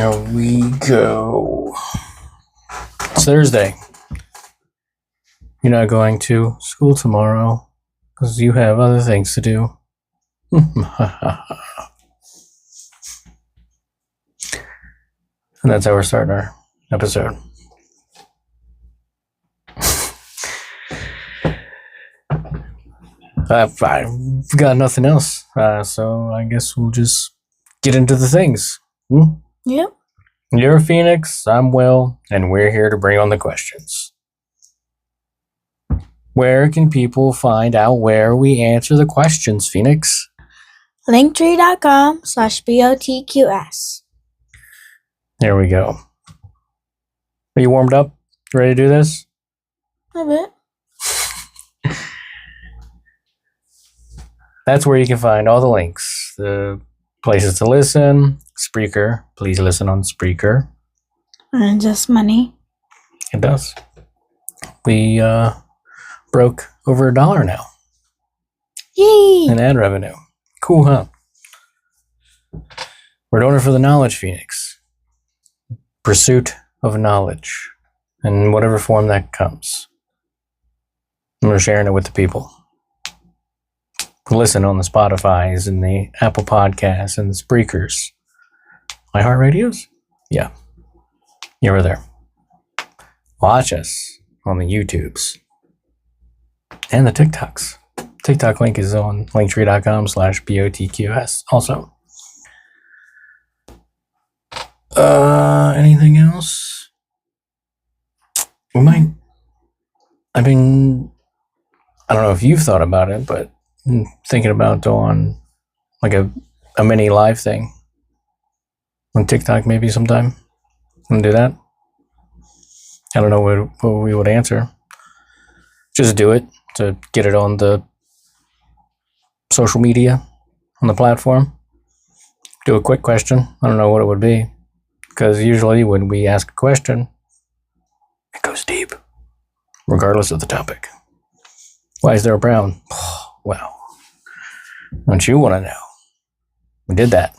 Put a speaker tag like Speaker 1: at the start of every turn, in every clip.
Speaker 1: Here we go. It's Thursday. You're not going to school tomorrow because you have other things to do. And that's how we're starting our episode. I've got nothing else, so I guess we'll just get into the things.
Speaker 2: Yep.
Speaker 1: You're Phoenix, I'm Will, and we're here to bring on the questions. Where can people find out where we answer the questions, Phoenix?
Speaker 2: Linktree.com/BOTQS.
Speaker 1: There we go. Are you warmed up? Ready to do this?
Speaker 2: A bit.
Speaker 1: That's where you can find all the links, the places to listen, Spreaker. Please listen on Spreaker.
Speaker 2: And just money.
Speaker 1: It does. We broke over $1 now.
Speaker 2: Yay!
Speaker 1: In ad revenue. Cool, huh? We're doing it for the knowledge, Phoenix. Pursuit of knowledge. In whatever form that comes. And we're sharing it with the people. Listen on the Spotifys and the Apple Podcasts and the Spreakers. iHeartRadios? Yeah. You're over there. Watch us on the YouTubes. And the TikToks. TikTok link is on linktree.com/BOTQS also. Anything else? We might. I don't know if you've thought about it, but I'm thinking about doing like a mini live thing on TikTok maybe sometime. Want to do that? I don't know what we would answer. Just do it to get it on the social media, on the platform. Do a quick question. I don't know what it would be. Because usually when we ask a question, it goes deep. Regardless of the topic. Why is there a brown? Well, don't you want to know? We did that.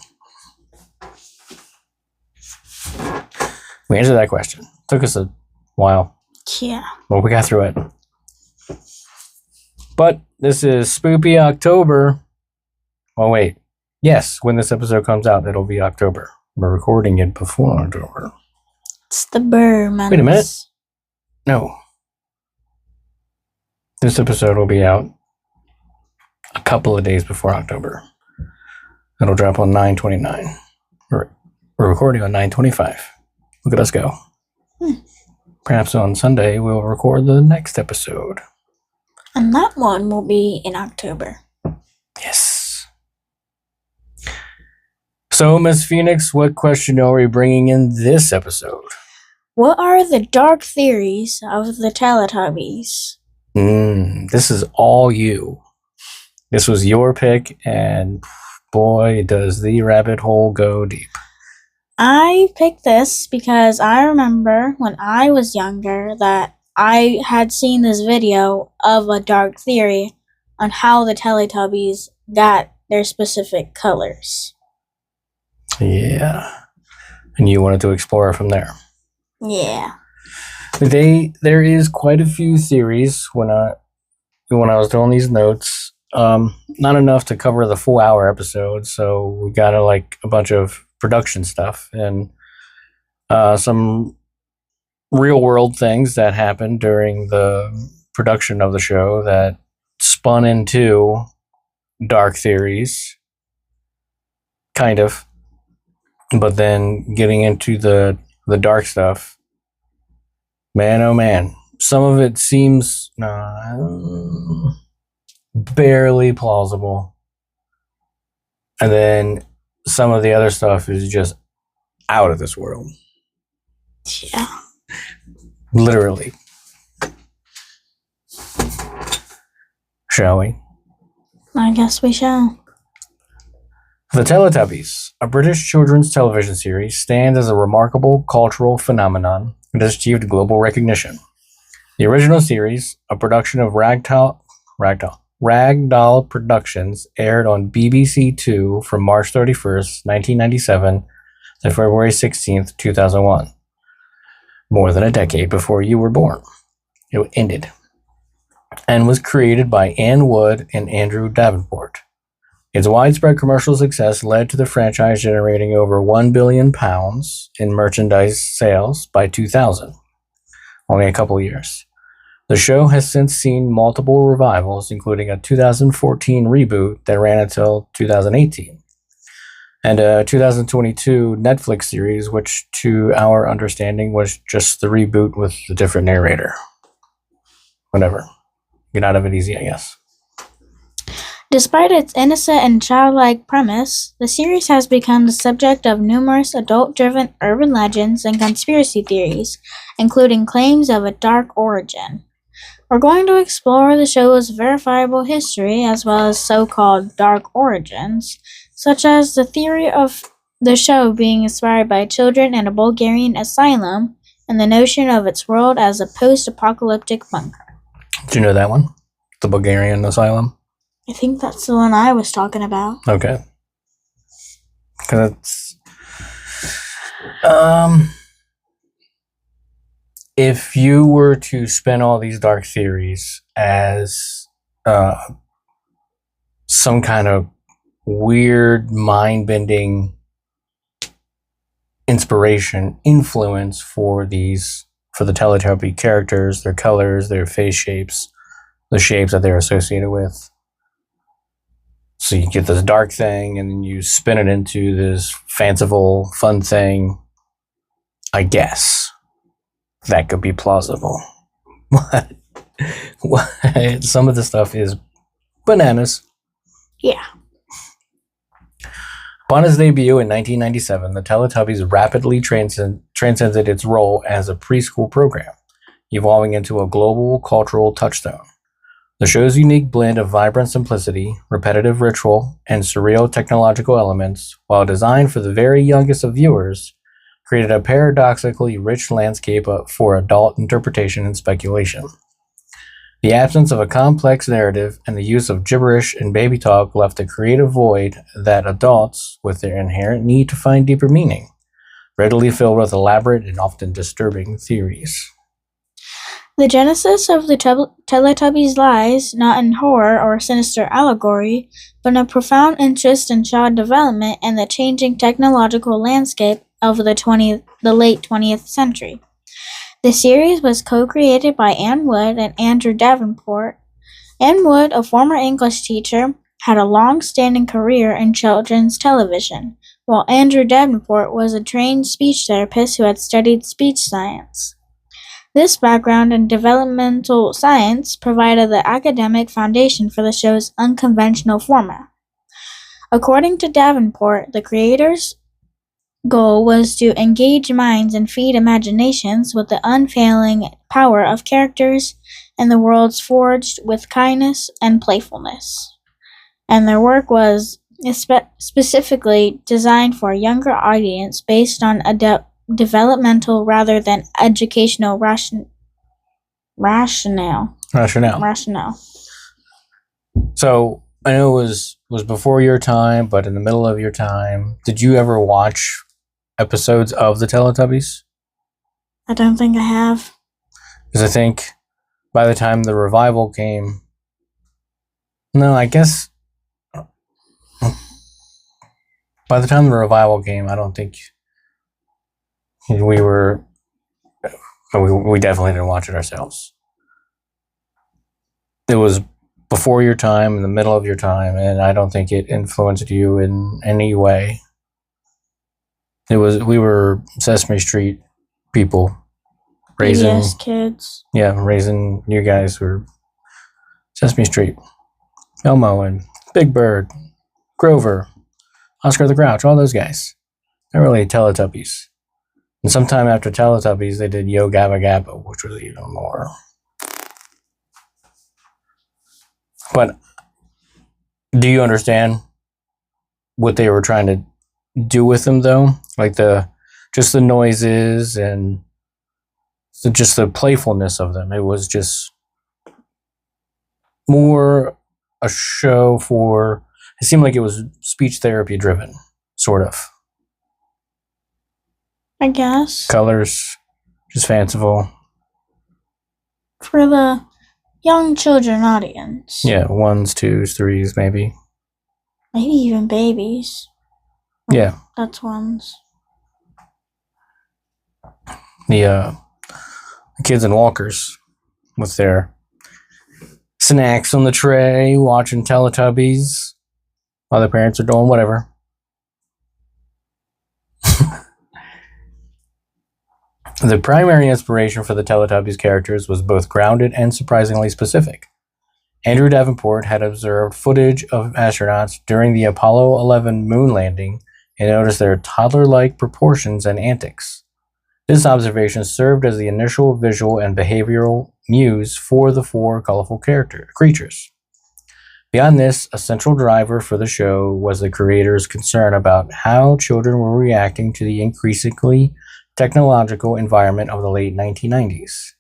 Speaker 1: We answered that question. Took us a while.
Speaker 2: Yeah.
Speaker 1: Well, we got through it. But this is Spoopy October. Oh, wait. Yes, when this episode comes out, it'll be October. We're recording it before October.
Speaker 2: It's the burr months.
Speaker 1: Wait a minute. No. This episode will be out a couple of days before October. It'll drop on 9/29. We're recording on 9/25. Look at us go. Perhaps on Sunday we'll record the next episode.
Speaker 2: And that one will be in October.
Speaker 1: Yes. So, Miss Phoenix, what question are we bringing in this episode?
Speaker 2: What are the dark theories of the Teletubbies?
Speaker 1: This is all you. This was your pick, and boy, does the rabbit hole go deep.
Speaker 2: I picked this because I remember when I was younger that I had seen this video of a dark theory on how the Teletubbies got their specific colors.
Speaker 1: Yeah. And you wanted to explore from there.
Speaker 2: Yeah.
Speaker 1: There is quite a few theories when I was doing these notes. Not enough to cover the full hour episode, so we got a bunch of production stuff and some real world things that happened during the production of the show that spun into dark theories, kind of. But then getting into the dark stuff, man, oh man, some of it seems barely plausible. And then some of the other stuff is just out of this world.
Speaker 2: Yeah.
Speaker 1: Literally. Shall we?
Speaker 2: I guess we shall.
Speaker 1: The Teletubbies, a British children's television series, stands as a remarkable cultural phenomenon that has achieved global recognition. The original series, a production of Ragdoll Productions, aired on BBC Two from March 31st, 1997 on February 16th, 2001. More than a decade before you were born. It ended. And was created by Ann Wood and Andrew Davenport. Its widespread commercial success led to the franchise generating over £1 billion in merchandise sales by 2000, only a couple years. The show has since seen multiple revivals, including a 2014 reboot that ran until 2018, and a 2022 Netflix series, which, to our understanding, was just the reboot with a different narrator. Whatever. Get out of it easy, I guess.
Speaker 2: Despite its innocent and childlike premise, the series has become the subject of numerous adult-driven urban legends and conspiracy theories, including claims of a dark origin. We're going to explore the show's verifiable history as well as so-called dark origins, such as the theory of the show being inspired by children in a Bulgarian asylum and the notion of its world as a post-apocalyptic bunker.
Speaker 1: Did you know that one? The Bulgarian asylum?
Speaker 2: I think that's the one I was talking about.
Speaker 1: Okay. Because it's... if you were to spin all these dark theories as some kind of weird, mind-bending inspiration, influence for the Teletubby characters, their colors, their face shapes, the shapes that they're associated with. So you get this dark thing, and then you spin it into this fanciful, fun thing. I guess that could be plausible. What? Some of the stuff is bananas.
Speaker 2: Yeah.
Speaker 1: Upon its debut in 1997, the Teletubbies rapidly transcended its role as a preschool program, evolving into a global cultural touchstone. The show's unique blend of vibrant simplicity, repetitive ritual, and surreal technological elements, while designed for the very youngest of viewers, created a paradoxically rich landscape for adult interpretation and speculation. The absence of a complex narrative and the use of gibberish and baby talk left a creative void that adults, with their inherent need to find deeper meaning, readily filled with elaborate and often disturbing theories.
Speaker 2: The genesis of the Teletubbies lies not in horror or sinister allegory, but in a profound interest in child development and the changing technological landscape of the late 20th century. The series was co-created by Ann Wood and Andrew Davenport. Ann Wood, a former English teacher, had a long-standing career in children's television, while Andrew Davenport was a trained speech therapist who had studied speech science. This background in developmental science provided the academic foundation for the show's unconventional format. According to Davenport, the creators' goal was to engage minds and feed imaginations with the unfailing power of characters and the worlds forged with kindness and playfulness. And their work was specifically designed for a younger audience based on developmental rather than educational rationale.
Speaker 1: So I know it was before your time, but in the middle of your time. Did you ever watch episodes of the Teletubbies?
Speaker 2: I don't think I have.
Speaker 1: Because I think by the time the revival came, no, I guess by the time the revival came, I don't think we definitely didn't watch it ourselves. It was before your time, in the middle of your time, and I don't think it influenced you in any way. We were Sesame Street people raising
Speaker 2: kids.
Speaker 1: Yeah, raising you guys were Sesame Street. Elmo and Big Bird, Grover, Oscar the Grouch, all those guys. They're really Teletubbies. And sometime after Teletubbies, they did Yo Gabba Gabba, which was even more. But do you understand what they were trying to do with them, though? Like just the noises and just the playfulness of them. It was just more a show for. It seemed like it was speech therapy driven, sort of.
Speaker 2: I guess.
Speaker 1: Colors, just fanciful.
Speaker 2: For the young children audience.
Speaker 1: Yeah, 1s, 2s, 3s, maybe.
Speaker 2: Maybe even babies.
Speaker 1: Yeah.
Speaker 2: That's ones.
Speaker 1: The kids in walkers with their snacks on the tray, watching Teletubbies while their parents are doing whatever. The primary inspiration for the Teletubbies characters was both grounded and surprisingly specific. Andrew Davenport had observed footage of astronauts during the Apollo 11 moon landing and noticed their toddler-like proportions and antics. This observation served as the initial visual and behavioral muse for the four colorful creatures. Beyond this, a central driver for the show was the creators' concern about how children were reacting to the increasingly technological environment of the late 1990s.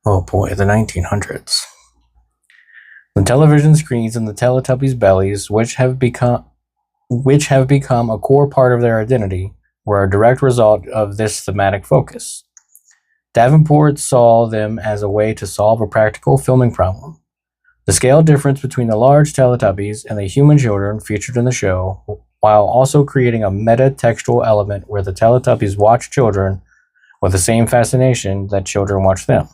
Speaker 1: Oh boy, the 1900s. The television screens and the Teletubbies' bellies, which have become a core part of their identity, were a direct result of this thematic focus. Davenport saw them as a way to solve a practical filming problem. The scale difference between the large Teletubbies and the human children featured in the show, while also creating a meta-textual element where the Teletubbies watch children with the same fascination that children watch them.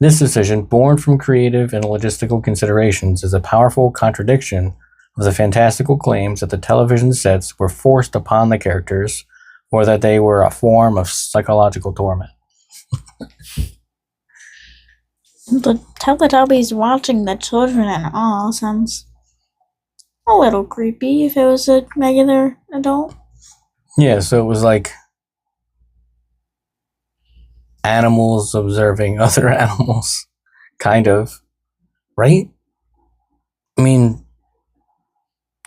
Speaker 1: This decision, born from creative and logistical considerations, is a powerful contradiction of the fantastical claims that the television sets were forced upon the characters or that they were a form of psychological torment.
Speaker 2: The Teletubbies watching the children in awe sounds a little creepy if it was a regular adult.
Speaker 1: Yeah, so it was like animals observing other animals, kind of, right? I mean,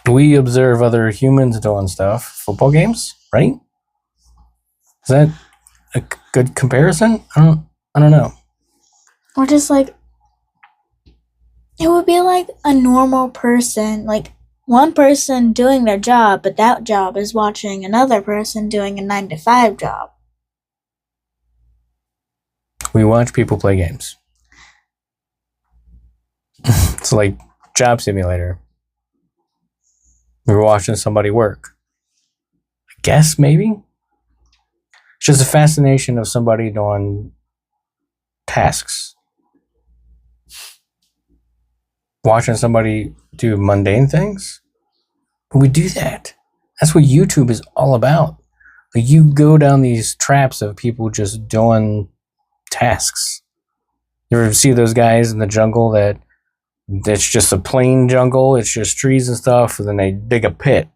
Speaker 1: we observe other humans doing stuff, football games, right? Is that a good comparison? I don't know.
Speaker 2: Or just like, it would be like a normal person, like one person doing their job, but that job is watching another person doing a 9-to-5 job.
Speaker 1: We watch people play games. It's like Job Simulator. We were watching somebody work. I guess, maybe? It's just a fascination of somebody doing tasks. Watching somebody do mundane things. But we do that. That's what YouTube is all about. Like, you go down these traps of people just doing tasks. You ever see those guys in the jungle that it's just a plain jungle, it's just trees and stuff, and then they dig a pit.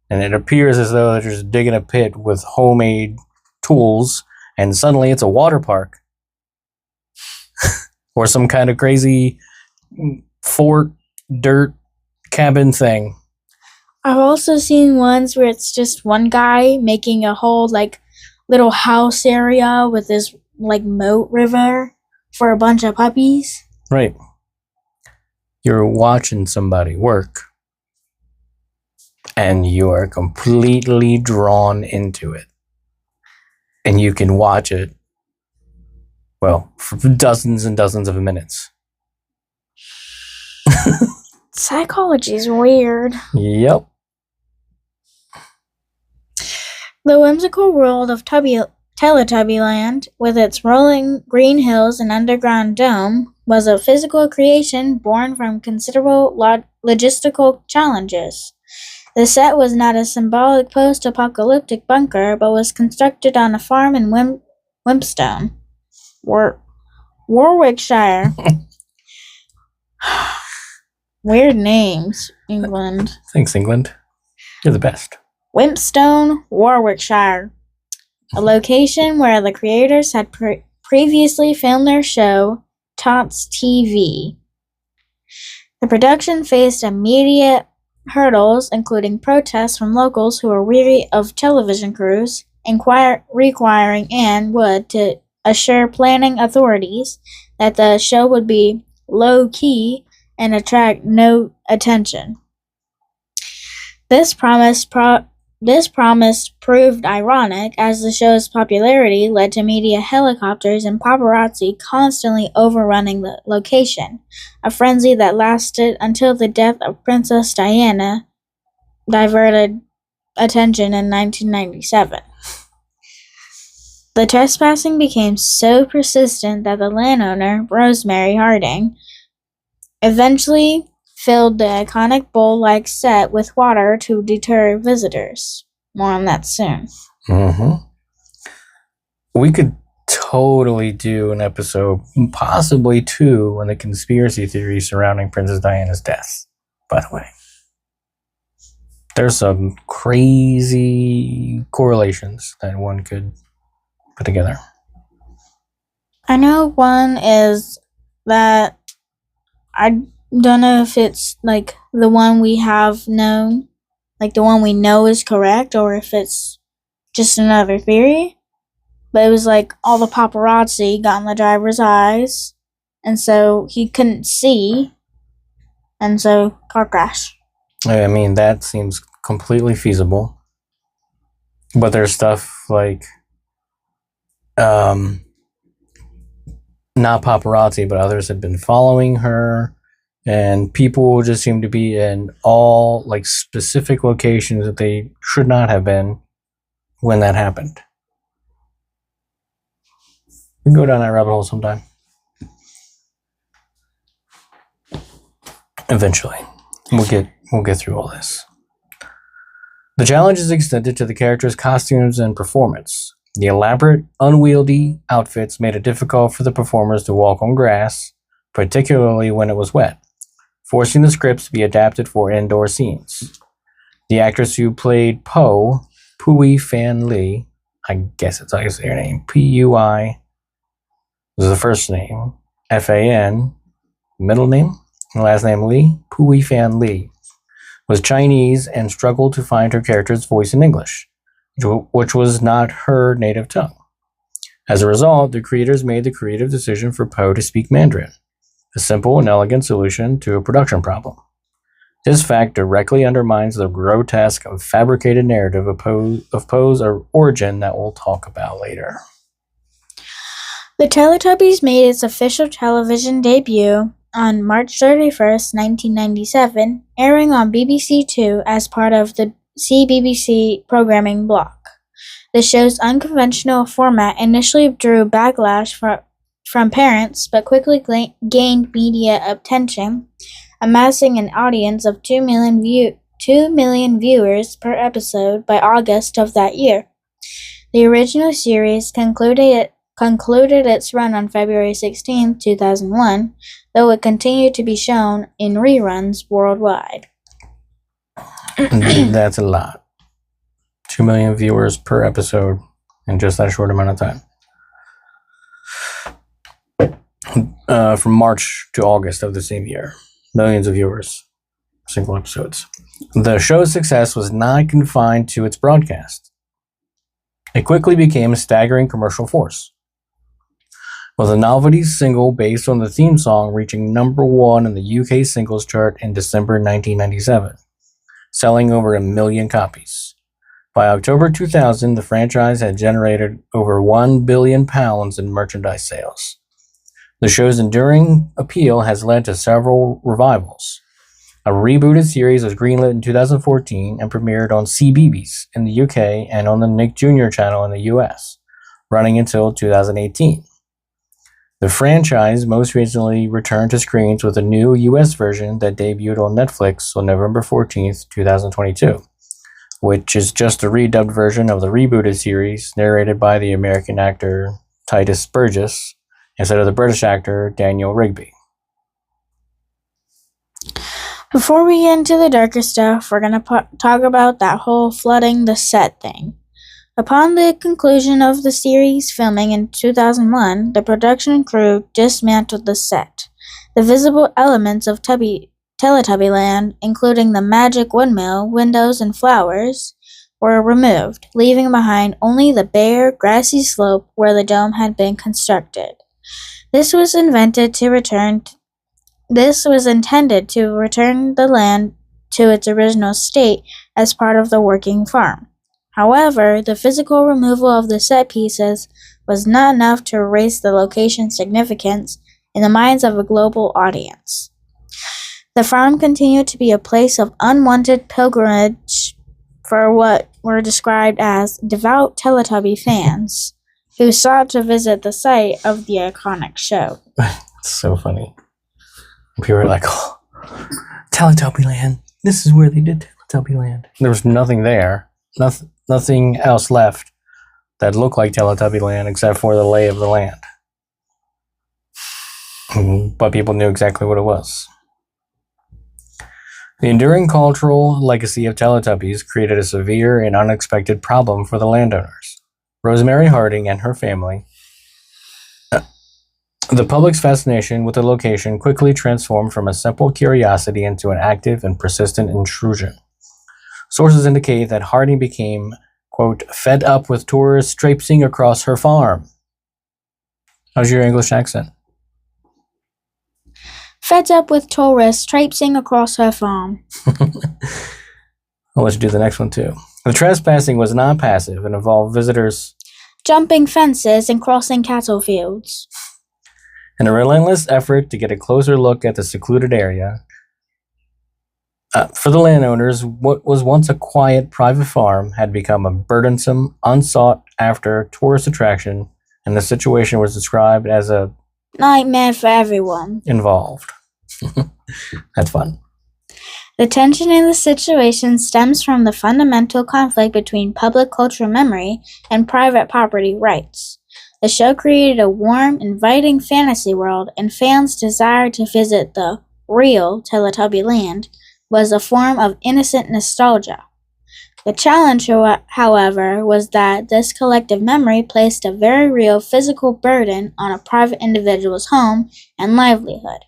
Speaker 1: And it appears as though they're just digging a pit with homemade tools, and suddenly it's a water park. Or some kind of crazy fort, dirt, cabin thing.
Speaker 2: I've also seen ones where it's just one guy making a whole like little house area with this like moat river for a bunch of puppies.
Speaker 1: Right. You're watching somebody work and you are completely drawn into it. And you can watch it, well, for dozens and dozens of minutes.
Speaker 2: Psychology is weird.
Speaker 1: Yep.
Speaker 2: The whimsical world of Teletubbyland, with its rolling green hills and underground dome, was a physical creation born from considerable logistical challenges. The set was not a symbolic post-apocalyptic bunker, but was constructed on a farm in Wimpstone, Warwickshire. Weird names, England.
Speaker 1: Thanks, England. You're the best.
Speaker 2: Wimpstone, Warwickshire, a location where the creators had previously filmed their show, Tots TV. The production faced immediate hurdles, including protests from locals who were weary of television crews, requiring Anne Wood to assure planning authorities that the show would be low-key and attract no attention. This promise This promise proved ironic, as the show's popularity led to media helicopters and paparazzi constantly overrunning the location, a frenzy that lasted until the death of Princess Diana diverted attention in 1997. The trespassing became so persistent that the landowner, Rosemary Harding, eventually filled the iconic bowl-like set with water to deter visitors. More on that soon.
Speaker 1: Mm-hmm. We could totally do an episode, possibly two, on the conspiracy theory surrounding Princess Diana's death, by the way. There's some crazy correlations that one could put together.
Speaker 2: I know one is that I don't know if it's like the one we have known, like the one we know is correct, or if it's just another theory. But it was like all the paparazzi got in the driver's eyes, and so he couldn't see, and so car crash.
Speaker 1: I mean, that seems completely feasible. But there's stuff like, not paparazzi, but others had been following her, and people just seem to be in all like specific locations that they should not have been when that happened. We can go down that rabbit hole sometime. Eventually, we'll get through all this. The challenge is extended to the characters' costumes and performance. The elaborate, unwieldy outfits made it difficult for the performers to walk on grass, particularly when it was wet, forcing the scripts to be adapted for indoor scenes. The actress who played Poe, Pui Fan Lee, I guess it's how you say her name, Pui was the first name, Fan, middle name, and last name Lee, Pui Fan Lee, was Chinese and struggled to find her character's voice in English, which was not her native tongue. As a result, the creators made the creative decision for Poe to speak Mandarin, a simple and elegant solution to a production problem. This fact directly undermines the grotesque, fabricated narrative of Poe's origin that we'll talk about later.
Speaker 2: The Teletubbies made its official television debut on March 31st, 1997, airing on BBC Two as part of the CBBC programming block. The show's unconventional format initially drew backlash from parents, but quickly gained media attention, amassing an audience of 2 million viewers per episode by August of that year. The original series concluded its run on February 16, 2001, though it continued to be shown in reruns worldwide.
Speaker 1: That's a lot. 2 million viewers per episode in just that short amount of time. From March to August of the same year. Millions of viewers, single episodes. The show's success was not confined to its broadcast. It quickly became a staggering commercial force, with a novelty single based on the theme song reaching number 1 in the UK singles chart in December 1997, selling over 1 million copies. By October 2000, the franchise had generated over £1 billion in merchandise sales. The show's enduring appeal has led to several revivals. A rebooted series was greenlit in 2014 and premiered on CBeebies in the UK and on the Nick Jr. channel in the US, running until 2018. The franchise most recently returned to screens with a new US version that debuted on Netflix on November 14th, 2022, which is just a redubbed version of the rebooted series narrated by the American actor Titus Burgess instead of the British actor Daniel Rigby.
Speaker 2: Before we get into the darker stuff, we're going to talk about that whole flooding the set thing. Upon the conclusion of the series filming in 2001, the production crew dismantled the set. The visible elements of Teletubbyland, including the magic windmill, windows, and flowers, were removed, leaving behind only the bare, grassy slope where the dome had been constructed. This was intended to return the land to its original state as part of the working farm. However, the physical removal of the set pieces was not enough to erase the location's significance in the minds of a global audience. The farm continued to be a place of unwanted pilgrimage for what were described as devout Teletubby fans who sought to visit the site of the iconic show.
Speaker 1: It's so funny. People were like, oh, Teletubby Land. This is where they did Teletubby Land. There was nothing there. Nothing else left that looked like Teletubby Land except for the lay of the land. But people knew exactly what it was. The enduring cultural legacy of Teletubbies created a severe and unexpected problem for the landowners. Rosemary Harding and her family. The public's fascination with the location quickly transformed from a simple curiosity into an active and persistent intrusion. Sources indicate that Harding became, quote, fed up with tourists traipsing across her farm. How's your English accent?
Speaker 2: Fed up with tourists traipsing across her farm.
Speaker 1: I'll let you do the next one too. The trespassing was not passive and involved visitors
Speaker 2: jumping fences and crossing cattle fields.
Speaker 1: in a relentless effort to get a closer look at the secluded area. For the landowners, what was once a quiet private farm had become a burdensome, unsought-after tourist attraction, and the situation was described as a
Speaker 2: nightmare for everyone
Speaker 1: involved. That's fun.
Speaker 2: The tension in the situation stems from the fundamental conflict between public cultural memory and private property rights. The show created a warm, inviting fantasy world, and fans' desire to visit the real Teletubby Land was a form of innocent nostalgia. The challenge, however, was that this collective memory placed a very real physical burden on a private individual's home and livelihood.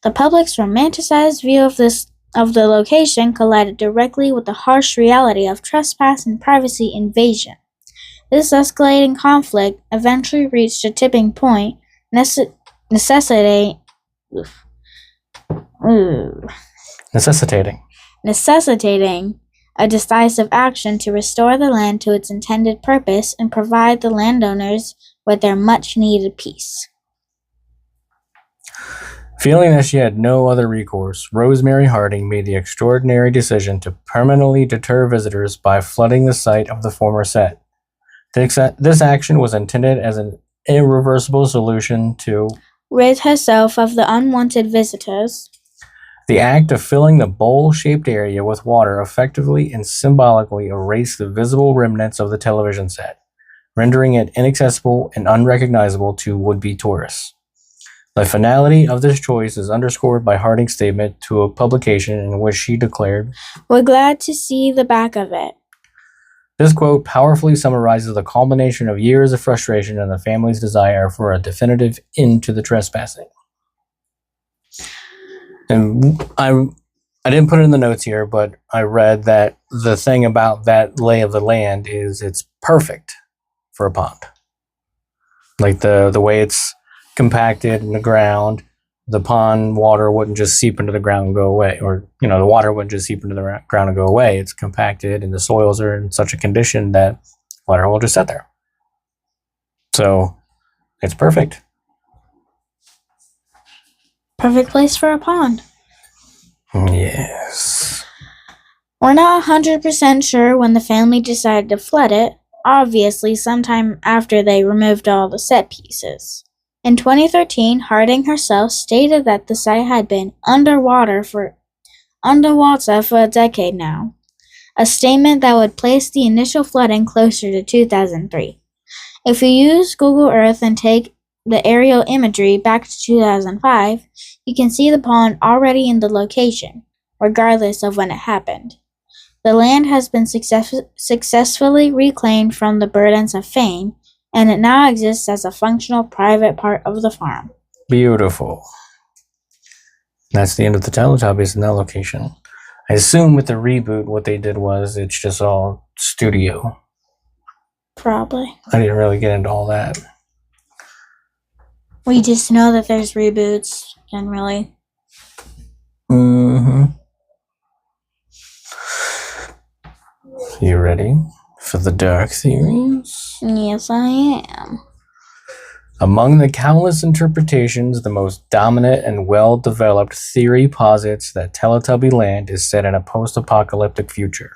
Speaker 2: The public's romanticized view of the location collided directly with the harsh reality of trespass and privacy invasion. This escalating conflict eventually reached a tipping point, necessitating a decisive action to restore the land to its intended purpose and provide the landowners with their much-needed peace.
Speaker 1: Feeling that she had no other recourse, Rosemary Harding made the extraordinary decision to permanently deter visitors by flooding the site of the former set. This action was intended as an irreversible solution to
Speaker 2: rid herself of the unwanted visitors.
Speaker 1: The act of filling the bowl-shaped area with water effectively and symbolically erased the visible remnants of the television set, rendering it inaccessible and unrecognizable to would-be tourists. The finality of this choice is underscored by Harding's statement to a publication in which she declared,
Speaker 2: "We're glad to see the back of it."
Speaker 1: This quote powerfully summarizes the culmination of years of frustration and the family's desire for a definitive end to the trespassing. And I didn't put it in the notes here, but I read that the thing about that lay of the land is it's perfect for a pond. Like the way it's compacted in the ground, the pond water wouldn't just seep into the ground and go away, or the water wouldn't just seep into the ground and go away. It's compacted, and the soils are in such a condition that water will just sit there. So it's perfect.
Speaker 2: Perfect place for a pond.
Speaker 1: Yes.
Speaker 2: We're not 100% sure when the family decided to flood it, obviously sometime after they removed all the set pieces. In 2013, Harding herself stated that the site had been underwater for a decade now, a statement that would place the initial flooding closer to 2003. If you use Google Earth and take the aerial imagery back to 2005, you can see the pond already in the location, regardless of when it happened. The land has been successfully reclaimed from the burdens of fame, and it now exists as a functional private part of the farm.
Speaker 1: Beautiful. That's the end of the Teletubbies in that location. I assume with the reboot, what they did was it's just all studio.
Speaker 2: Probably.
Speaker 1: I didn't really get into all that.
Speaker 2: We just know that there's reboots, generally.
Speaker 1: Mm-hmm. You ready for the dark theories?
Speaker 2: Yes, I am.
Speaker 1: Among the countless interpretations, the most dominant and well-developed theory posits that Teletubby Land is set in a post-apocalyptic future.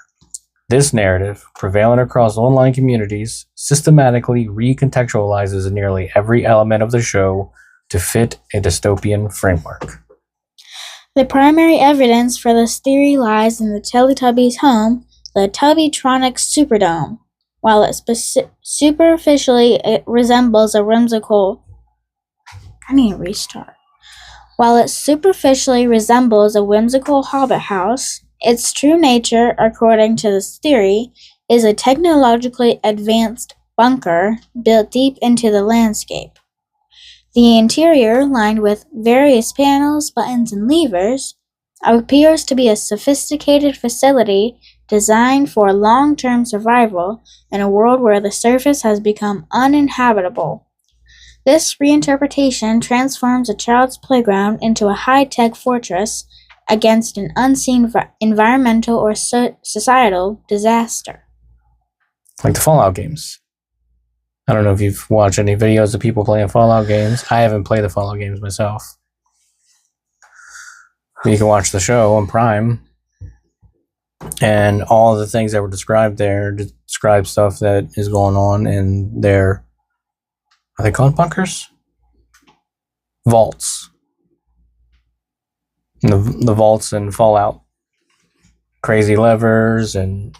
Speaker 1: This narrative, prevalent across online communities, systematically recontextualizes nearly every element of the show to fit a dystopian framework.
Speaker 2: The primary evidence for this theory lies in the Teletubbies' home, the Tubbytronic Superdome. While it superficially resembles a whimsical... I need to restart. While it superficially resembles a whimsical hobbit house, its true nature, according to this theory, is a technologically advanced bunker built deep into the landscape. The interior, lined with various panels, buttons, and levers, appears to be a sophisticated facility designed for long-term survival in a world where the surface has become uninhabitable. This reinterpretation transforms a child's playground into a high-tech fortress against an unseen environmental or societal disaster.
Speaker 1: Like the Fallout games. I don't know if you've watched any videos of people playing Fallout games. I haven't played the Fallout games myself. You can watch the show on Prime. And all the things that were described there describe stuff that is going on in their, are they called bunkers? Vaults. The vaults in Fallout. Crazy levers and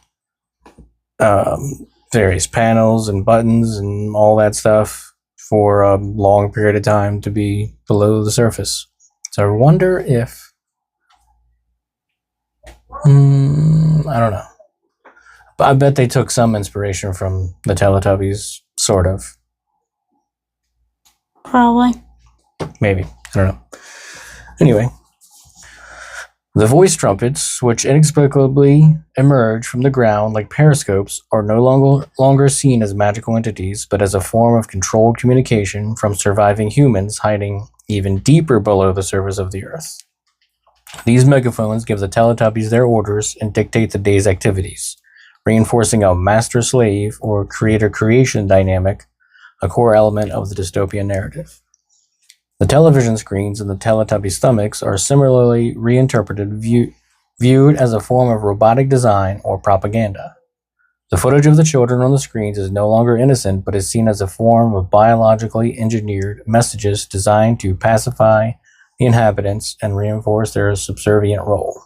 Speaker 1: various panels and buttons and all that stuff for a long period of time to be below the surface. So I wonder if I don't know. But I bet they took some inspiration from the Teletubbies, sort of.
Speaker 2: Probably.
Speaker 1: Maybe. I don't know. Anyway. The voice trumpets, which inexplicably emerge from the ground like periscopes, are no longer seen as magical entities, but as a form of controlled communication from surviving humans hiding even deeper below the surface of the Earth. These megaphones give the Teletubbies their orders and dictate the day's activities, reinforcing a master-slave or creator-creation dynamic, a core element of the dystopian narrative. The television screens in the Teletubby stomachs are similarly reinterpreted, viewed as a form of robotic design or propaganda. The footage of the children on the screens is no longer innocent, but is seen as a form of biologically engineered messages designed to pacify the inhabitants and reinforce their subservient role.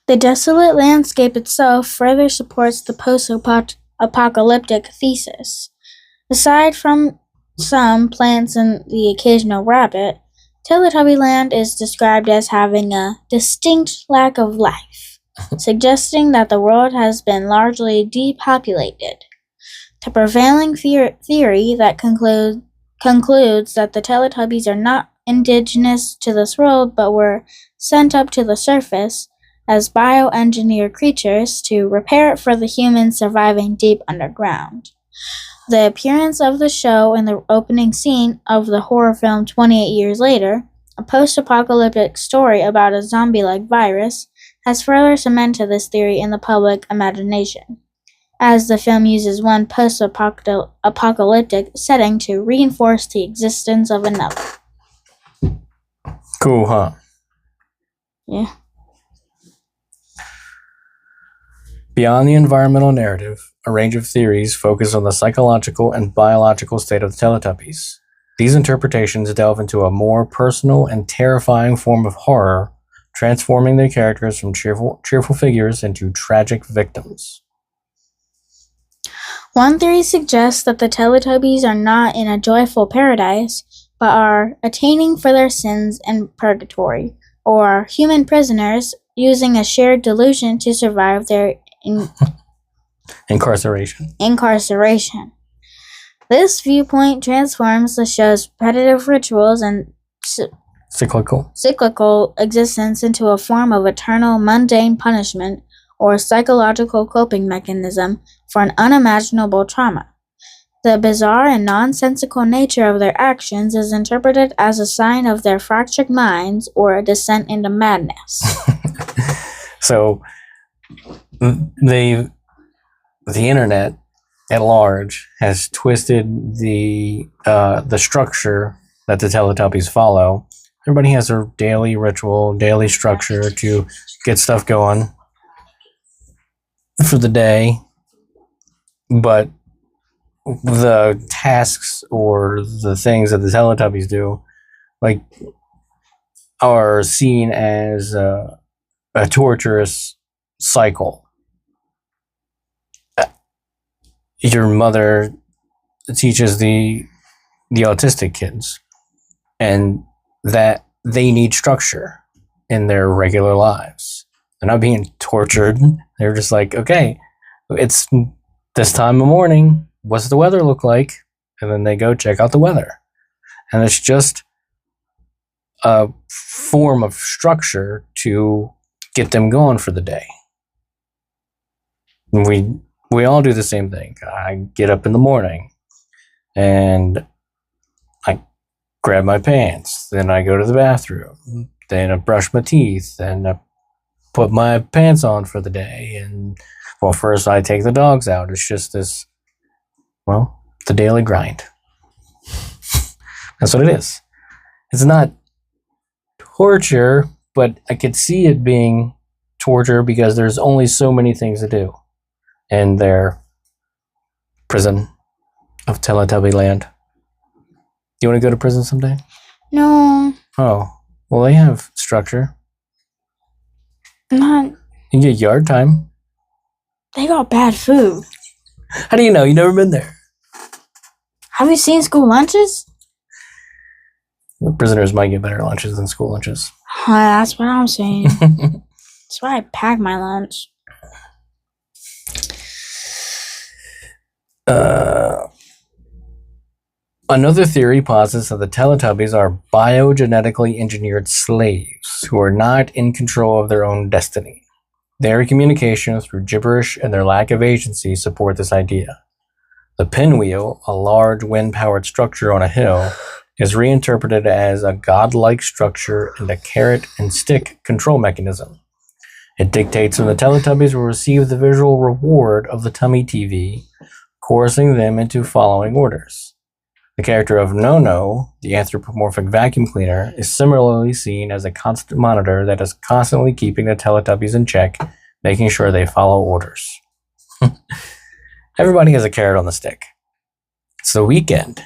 Speaker 2: The desolate landscape itself further supports the post-apocalyptic thesis. Aside from some plants and the occasional rabbit, Teletubby Land is described as having a distinct lack of life, suggesting that the world has been largely depopulated. The prevailing theory that concludes that the Teletubbies are not indigenous to this world but were sent up to the surface as bioengineered creatures to repair it for the humans surviving deep underground. The appearance of the show in the opening scene of the horror film 28 Years Later, a post-apocalyptic story about a zombie-like virus, has further cemented this theory in the public imagination, as the film uses one post-apocalyptic setting to reinforce the existence of another.
Speaker 1: Cool, huh?
Speaker 2: Yeah.
Speaker 1: Beyond the environmental narrative, a range of theories focus on the psychological and biological state of the Teletubbies. These interpretations delve into a more personal and terrifying form of horror, transforming their characters from cheerful figures into tragic victims.
Speaker 2: One theory suggests that the Teletubbies are not in a joyful paradise, but are attaining for their sins in purgatory, or human prisoners using a shared delusion to survive their
Speaker 1: incarceration.
Speaker 2: This viewpoint transforms the show's repetitive rituals and cyclical existence into a form of eternal mundane punishment or psychological coping mechanism for an unimaginable trauma. The bizarre and nonsensical nature of their actions is interpreted as a sign of their fractured minds or a descent into madness.
Speaker 1: So they the internet at large has twisted the structure that the Teletubbies follow. Everybody has their daily ritual, daily structure to get stuff going for the day, but the tasks or the things that the Teletubbies do, like, are seen as a torturous cycle. Your mother teaches the autistic kids, and that they need structure in their regular lives. They're not being tortured. They're just like, okay, it's this time of morning. What's the weather look like? And then they go check out the weather. And it's just a form of structure to get them going for the day. We all do the same thing. I get up in the morning and I grab my pants, then I go to the bathroom, then I brush my teeth, and I put my pants on for the day. And well, first I take the dogs out. It's just this, well, the daily grind. That's what it is. It's not torture, but I could see it being torture because there's only so many things to do in their prison of Teletubby land. You want to go to prison someday?
Speaker 2: No,
Speaker 1: Oh, well, they have structure.
Speaker 2: not.
Speaker 1: You get yard time.
Speaker 2: They got bad food.
Speaker 1: How do you know? You never been there.
Speaker 2: Have you seen school lunches?
Speaker 1: The prisoners might get better lunches than school lunches.
Speaker 2: That's what I'm saying. That's why I pack my lunch.
Speaker 1: Another theory posits that the Teletubbies are biogenetically engineered slaves who are not in control of their own destiny. Their communication through gibberish and their lack of agency support this idea. The pinwheel, a large wind-powered structure on a hill, is reinterpreted as a godlike structure and a carrot and stick control mechanism. It dictates when the Teletubbies will receive the visual reward of the tummy TV, coercing them into following orders. The character of No-No, the anthropomorphic vacuum cleaner, is similarly seen as a constant monitor that is constantly keeping the Teletubbies in check, making sure they follow orders. Everybody has a carrot on the stick. It's the weekend.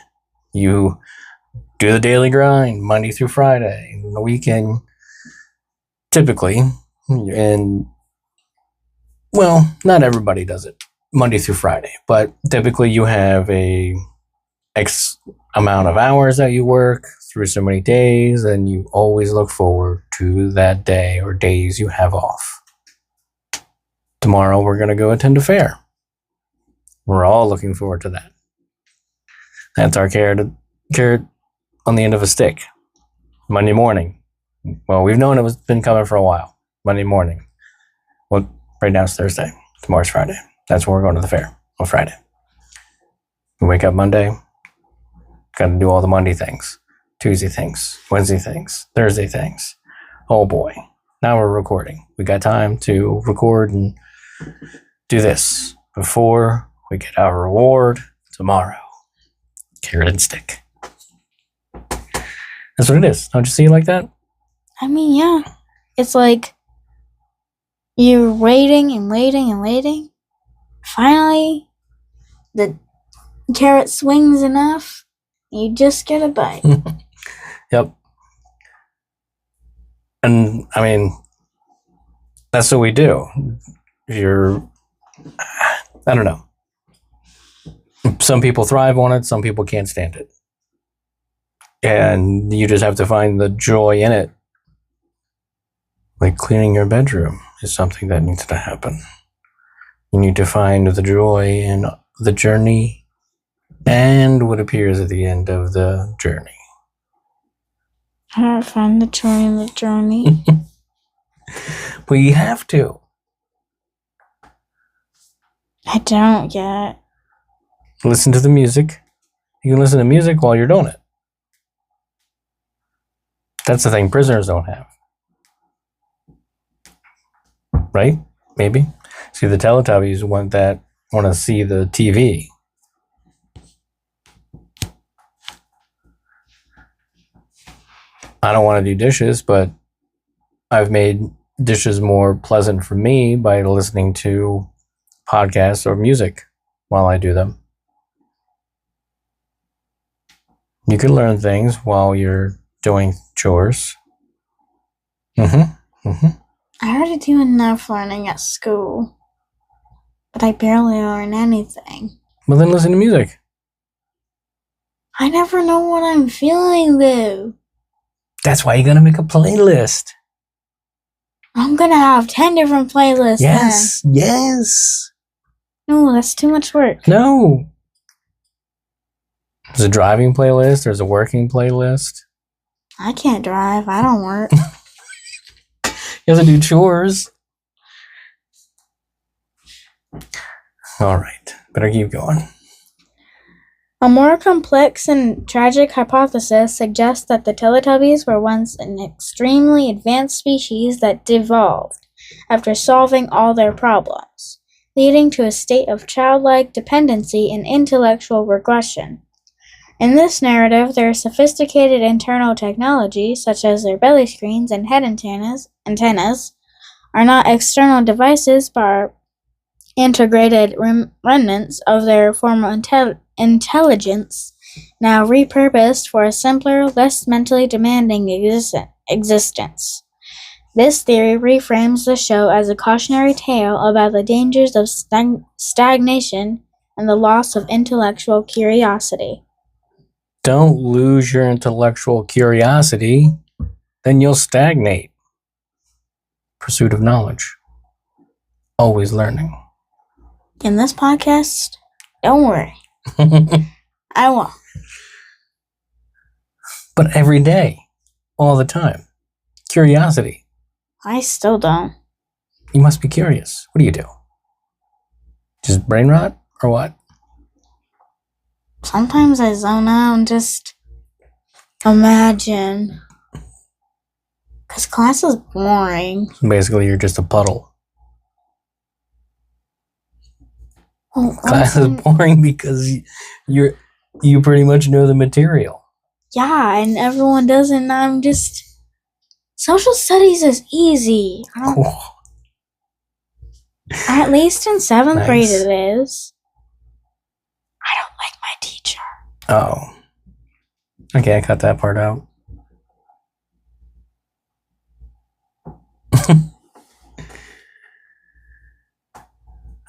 Speaker 1: You do the daily grind, Monday through Friday. And the weekend, typically, and, well, not everybody does it Monday through Friday, but typically you have a X amount of hours that you work through so many days, and you always look forward to that day or days you have off. Tomorrow we're going to go attend a fair. We're all looking forward to that. That's our carrot on the end of a stick. Monday morning. Well, we've known it was been coming for a while. Monday morning. Well, right now it's Thursday. Tomorrow's Friday. That's when we're going to the fair on Friday. We wake up Monday. Got to do all the Monday things, Tuesday things, Wednesday things, Thursday things. Oh boy. Now we're recording. We got time to record and do this before we get our reward tomorrow. Carrot and stick. That's what it is. Don't you see it like that?
Speaker 2: I mean, yeah. It's like you're waiting and waiting and waiting. Finally, the carrot swings enough. You just get a bite.
Speaker 1: Yep. And I mean, that's what we do. I don't know. Some people thrive on it, some people can't stand it. And you just have to find the joy in it. Like cleaning your bedroom is something that needs to happen. You need to find the joy in the journey and what appears at the end of the journey.
Speaker 2: I don't find the joy in the journey.
Speaker 1: But you have to.
Speaker 2: I don't yet.
Speaker 1: Listen to the music. You can listen to music while you're doing it. That's the thing prisoners don't have. Right? Maybe. See, the Teletubbies want that want to see the TV. I don't want to do dishes, but I've made dishes more pleasant for me by listening to podcasts or music while I do them. You can learn things while you're doing chores. I
Speaker 2: already do enough learning at school, but I barely learn anything.
Speaker 1: Well, then listen to music.
Speaker 2: I never know what I'm feeling, though.
Speaker 1: That's why you're going to make a playlist.
Speaker 2: I'm going to have 10 different playlists
Speaker 1: Yes,
Speaker 2: then.
Speaker 1: yes.
Speaker 2: No, that's too much work.
Speaker 1: No. There's a driving playlist. There's a working playlist.
Speaker 2: I can't drive. I don't work.
Speaker 1: You have to do chores. All right. Better keep going.
Speaker 2: A more complex and tragic hypothesis suggests that the Teletubbies were once an extremely advanced species that devolved after solving all their problems, leading to a state of childlike dependency and intellectual regression. In this narrative, their sophisticated internal technology, such as their belly screens and head antennas, are not external devices but are integrated remnants of their former intelligence, now repurposed for a simpler, less mentally demanding existence. This theory reframes the show as a cautionary tale about the dangers of stagnation and the loss of intellectual curiosity.
Speaker 1: Don't lose your intellectual curiosity, then you'll stagnate. Pursuit of knowledge. Always learning.
Speaker 2: In this podcast, don't worry. I won't.
Speaker 1: But every day, all the time. Curiosity.
Speaker 2: I still don't.
Speaker 1: You must be curious. What do you do? Just brain rot or what?
Speaker 2: Sometimes I zone out and just imagine. Because class is boring.
Speaker 1: Basically, you're just a puddle.
Speaker 2: Well,
Speaker 1: Class is boring because you pretty much know the material.
Speaker 2: Yeah, and everyone doesn't. I'm just... Social studies is easy.
Speaker 1: Cool.
Speaker 2: At least in 7th
Speaker 1: Nice.
Speaker 2: grade it is. I don't like my teacher.
Speaker 1: Oh. Okay, I cut that part out.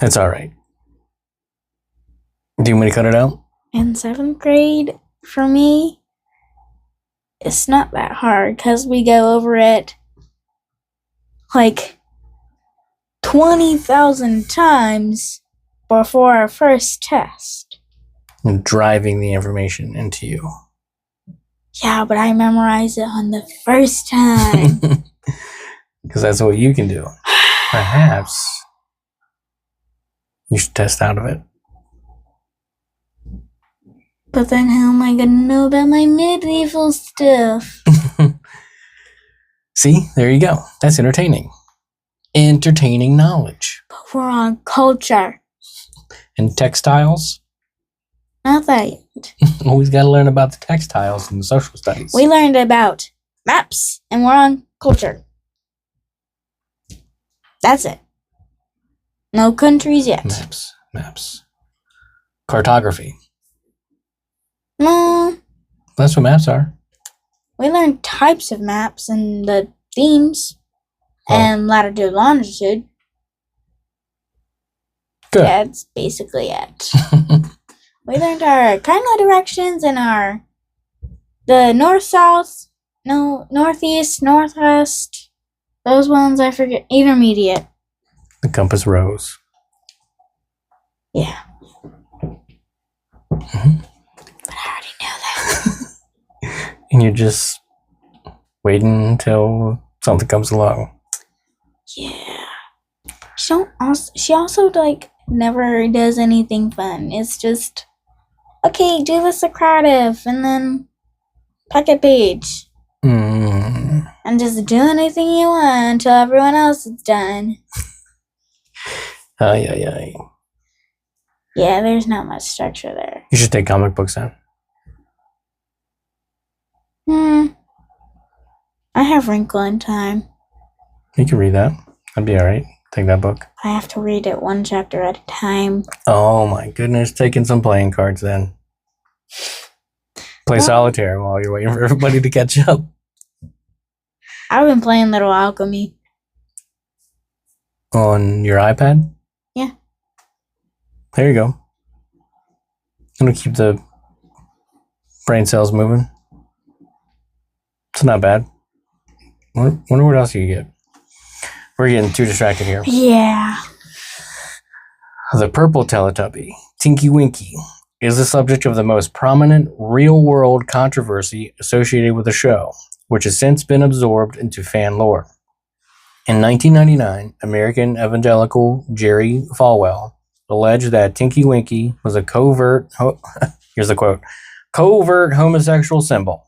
Speaker 1: It's alright. Do you want me to cut it out?
Speaker 2: In 7th grade, for me, it's not that hard because we go over it like 20,000 times before our first test.
Speaker 1: I'm driving the information into you.
Speaker 2: Yeah, but I memorize it on the first time.
Speaker 1: Because that's what you can do. Perhaps you should test out of it.
Speaker 2: But then how am I gonna know about my medieval stuff?
Speaker 1: See, there you go. That's entertaining. Entertaining knowledge.
Speaker 2: But we're on culture.
Speaker 1: And textiles.
Speaker 2: Not that yet.
Speaker 1: Always got to learn about the textiles in the social studies.
Speaker 2: We learned about maps, and we're on culture. That's it. No countries yet.
Speaker 1: Maps. Cartography.
Speaker 2: No.
Speaker 1: That's what maps are.
Speaker 2: We learned types of maps and the themes.
Speaker 1: Oh.
Speaker 2: And latitude, longitude.
Speaker 1: Good.
Speaker 2: That's basically it. We learned our cardinal directions and the north-south, northeast, northwest. Those ones I forget. Intermediate.
Speaker 1: The compass rose.
Speaker 2: Yeah.
Speaker 1: Mm-hmm.
Speaker 2: But I already know that.
Speaker 1: And you're just waiting until something comes along.
Speaker 2: Yeah. She also like never does anything fun. It's just, okay, do the Socrative and then pick a page. And just do anything you want until everyone else is done.
Speaker 1: Ay.
Speaker 2: Yeah, there's not much structure there.
Speaker 1: You should take comic books then.
Speaker 2: I have Wrinkle in Time.
Speaker 1: You can read that. That'd be alright. Take that book.
Speaker 2: I have to read it one chapter at a time.
Speaker 1: Oh my goodness, taking some playing cards then. Play solitaire while you're waiting for everybody to catch up.
Speaker 2: I've been playing Little Alchemy.
Speaker 1: On your iPad?
Speaker 2: Yeah.
Speaker 1: There you go. It'll keep the brain cells moving. It's not bad. Wonder what else you get. We're getting too distracted here.
Speaker 2: Yeah.
Speaker 1: The purple Teletubby, Tinky Winky, is the subject of the most prominent real-world controversy associated with the show, which has since been absorbed into fan lore. In 1999, American evangelical Jerry Falwell alleged that Tinky Winky was a here's the quote, covert homosexual symbol.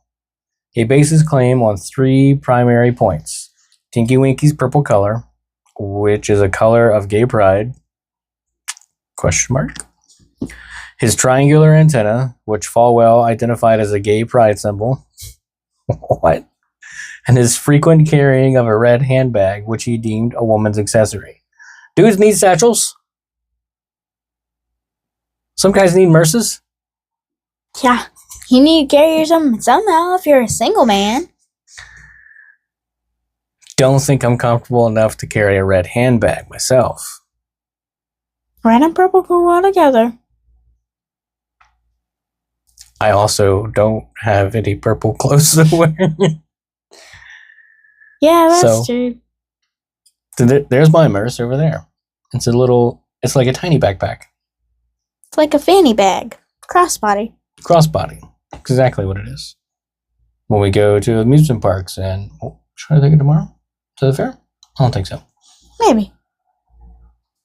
Speaker 1: He based his claim on 3 primary points. Tinky Winky's purple color, which is a color of gay pride, ? His triangular antenna, which Falwell identified as a gay pride symbol. What? And his frequent carrying of a red handbag, which he deemed a woman's accessory. Dudes need satchels. Some guys need Merces.
Speaker 2: Yeah. You need to carry something somehow if you're a single man.
Speaker 1: Don't think I'm comfortable enough to carry a red handbag myself.
Speaker 2: Red and purple go well together.
Speaker 1: I also don't have any purple clothes to wear.
Speaker 2: Yeah, that's true.
Speaker 1: There's my Merce over there. It's like a tiny backpack.
Speaker 2: It's like a fanny bag. Crossbody.
Speaker 1: Crossbody. Exactly what it is. When we go to amusement parks and... should I take it tomorrow? To the fair? I don't think so.
Speaker 2: Maybe.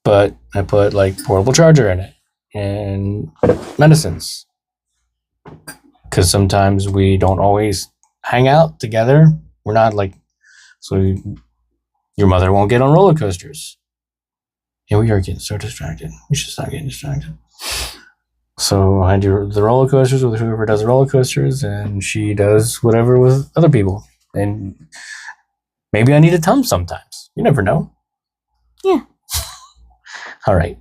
Speaker 1: But I put portable charger in it. And medicines. Because sometimes we don't always hang out together. We're not so your mother won't get on roller coasters. Yeah, we are getting so distracted. We should stop getting distracted. So I do the roller coasters with whoever does the roller coasters, and she does whatever with other people. And maybe I need a Tums sometimes. You never know.
Speaker 2: Yeah.
Speaker 1: All right.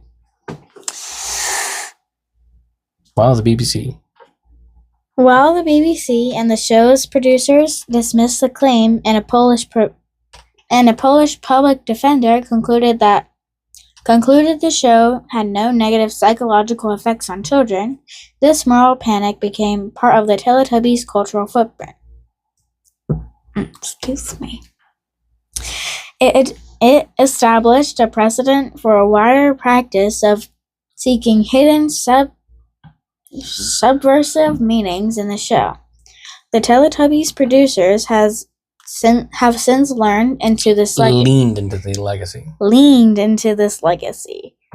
Speaker 1: Wow, the BBC.
Speaker 2: While the BBC and the show's producers dismissed the claim, and a Polish public defender concluded the show had no negative psychological effects on children, this moral panic became part of the Teletubbies' cultural footprint. Excuse me. It established a precedent for a wider practice of seeking hidden subversive meanings in the show. The Teletubbies producers have since leaned into this legacy,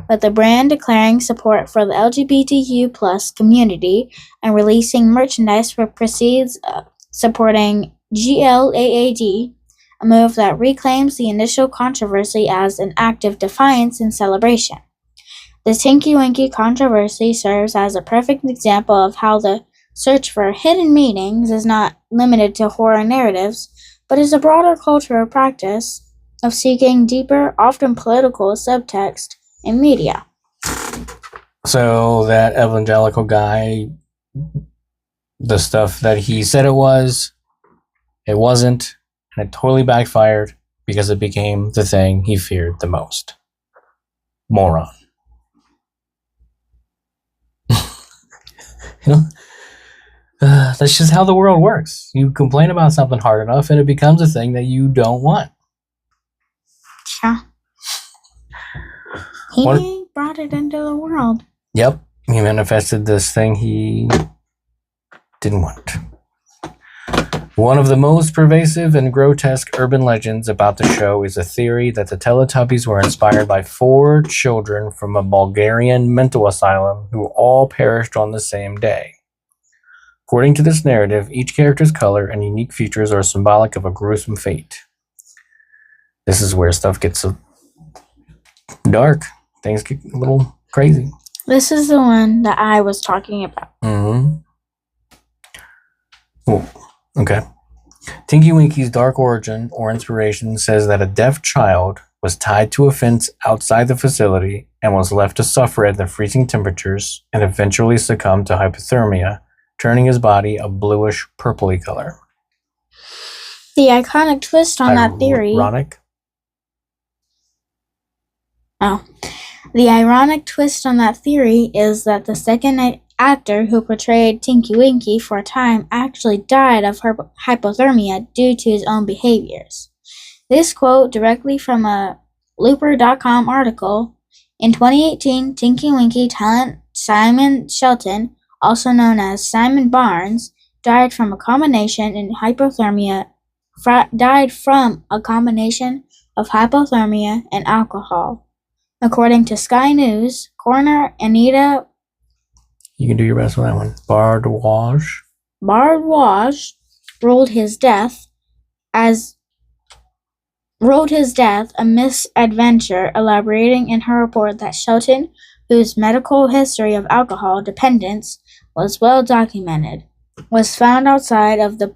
Speaker 2: with the brand declaring support for the LGBTQ+ community and releasing merchandise for proceeds supporting GLAAD, a move that reclaims the initial controversy as an act of defiance and celebration. The Tinky Winky controversy serves as a perfect example of how the search for hidden meanings is not limited to horror narratives, but is a broader cultural practice of seeking deeper, often political subtext in media.
Speaker 1: So that evangelical guy, the stuff that he said it wasn't, and it totally backfired because it became the thing he feared the most. Moron. That's just how the world works. You complain about something hard enough and it becomes a thing that you don't want.
Speaker 2: Yeah. He brought it into the world.
Speaker 1: Yep. He manifested this thing he didn't want. One of the most pervasive and grotesque urban legends about the show is a theory that the Teletubbies were inspired by 4 children from a Bulgarian mental asylum who all perished on the same day. According to this narrative, each character's color and unique features are symbolic of a gruesome fate. This is where stuff gets so dark. Things get a little crazy.
Speaker 2: This is the one that I was talking about.
Speaker 1: Mm-hmm. Oh, okay. Tinky Winky's dark origin or inspiration says that a deaf child was tied to a fence outside the facility and was left to suffer at the freezing temperatures and eventually succumb to hypothermia, turning his body a bluish purpley color.
Speaker 2: The iconic twist on that theory.
Speaker 1: Ironic?
Speaker 2: Oh. The ironic twist on that theory is that the second actor who portrayed Tinky Winky for a time actually died of hypothermia due to his own behaviors. This quote directly from a Looper.com article. In 2018, Tinky Winky talent Simon Shelton, also known as Simon Barnes, died from a combination of hypothermia and alcohol. According to Sky News, coroner Anita...
Speaker 1: You can do your best with that one.
Speaker 2: Bardwaj ruled his death a misadventure, elaborating in her report that Shelton, whose medical history of alcohol dependence was well documented, was found outside the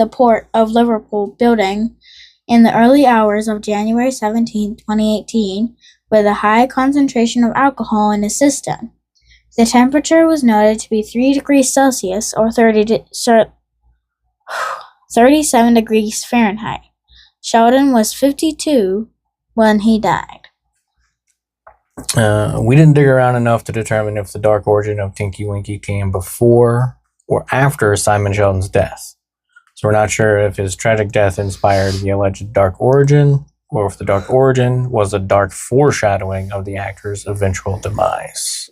Speaker 2: port of Liverpool building in the early hours of January 17, 2018, with a high concentration of alcohol in his system. The temperature was noted to be 3 degrees Celsius or 37 degrees Fahrenheit. Sheldon was 52 when he died.
Speaker 1: We didn't dig around enough to determine if the dark origin of Tinky Winky came before or after Simon Sheldon's death. So we're not sure if his tragic death inspired the alleged dark origin, or if the dark origin was a dark foreshadowing of the actor's eventual demise.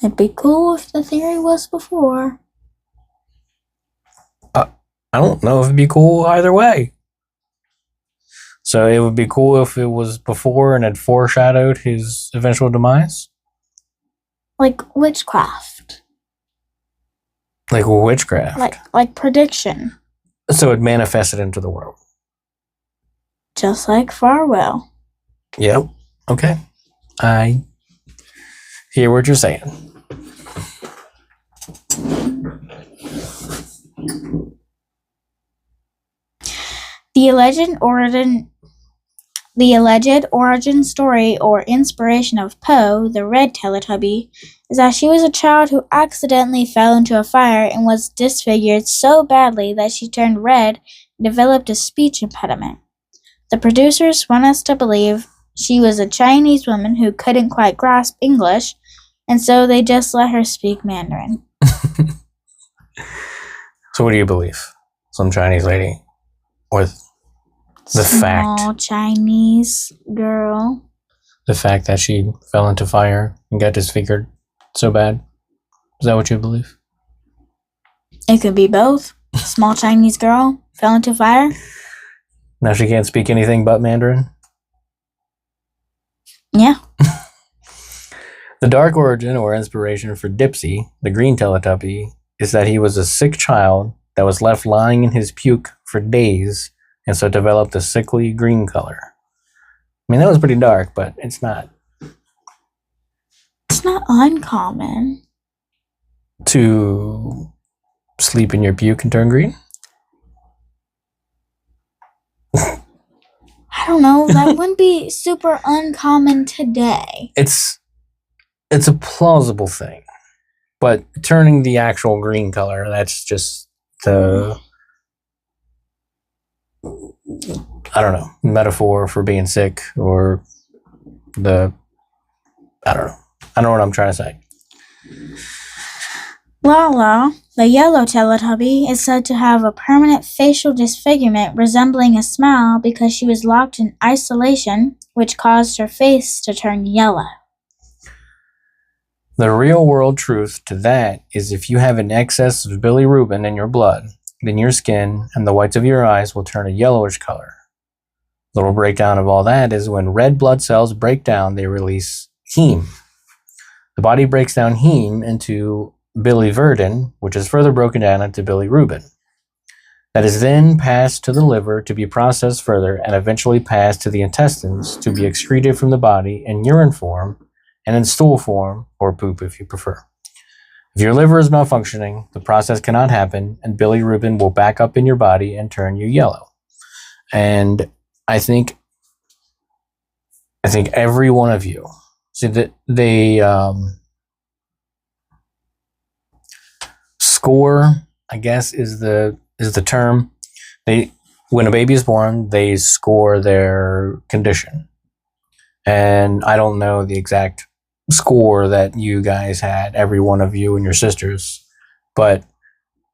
Speaker 2: It'd be cool if the theory was before.
Speaker 1: I don't know if it'd be cool either way. So it would be cool if it was before and had foreshadowed his eventual demise?
Speaker 2: Like witchcraft.
Speaker 1: Like witchcraft?
Speaker 2: Like prediction.
Speaker 1: So it manifested into the world.
Speaker 2: Just like Farwell.
Speaker 1: Yep. Okay. I hear what you're saying.
Speaker 2: The alleged origin story or inspiration of Poe, the red Teletubby, is that she was a child who accidentally fell into a fire and was disfigured so badly that she turned red and developed a speech impediment. The producers want us to believe she was a Chinese woman who couldn't quite grasp English, and so they just let her speak Mandarin.
Speaker 1: So what do you believe? Some Chinese lady with the
Speaker 2: Small Chinese girl.
Speaker 1: The fact that she fell into fire and got disfigured so bad. Is that what you believe?
Speaker 2: It could be both. Small Chinese girl fell into fire.
Speaker 1: Now she can't speak anything but Mandarin?
Speaker 2: Yeah.
Speaker 1: The dark origin or inspiration for Dipsy, the green Teletubby, is that he was a sick child that was left lying in his puke for days and so developed a sickly green color. I mean, that was pretty dark, but it's not.
Speaker 2: It's not uncommon.
Speaker 1: To sleep in your puke and turn green?
Speaker 2: I don't know. That wouldn't be super uncommon today.
Speaker 1: It's a plausible thing. But turning the actual green color, that's just the, I don't know, metaphor for being sick, or I don't know. I know what I'm trying to say.
Speaker 2: Lala, the yellow Teletubby, is said to have a permanent facial disfigurement resembling a smile because she was locked in isolation, which caused her face to turn yellow.
Speaker 1: The real world truth to that is if you have an excess of bilirubin in your blood, then your skin and the whites of your eyes will turn a yellowish color. The little breakdown of all that is when red blood cells break down, they release heme. The body breaks down heme into biliverdin, which is further broken down into bilirubin. that is then passed to the liver to be processed further and eventually passed to the intestines to be excreted from the body in urine form and in stool form, or poop if you prefer. If your liver is malfunctioning, the process cannot happen, and bilirubin will back up in your body and turn you yellow. And I think every one of you, see that they score, I guess is the term. When a baby is born, they score their condition, and I don't know the exact score that you guys had, every one of you and your sisters, but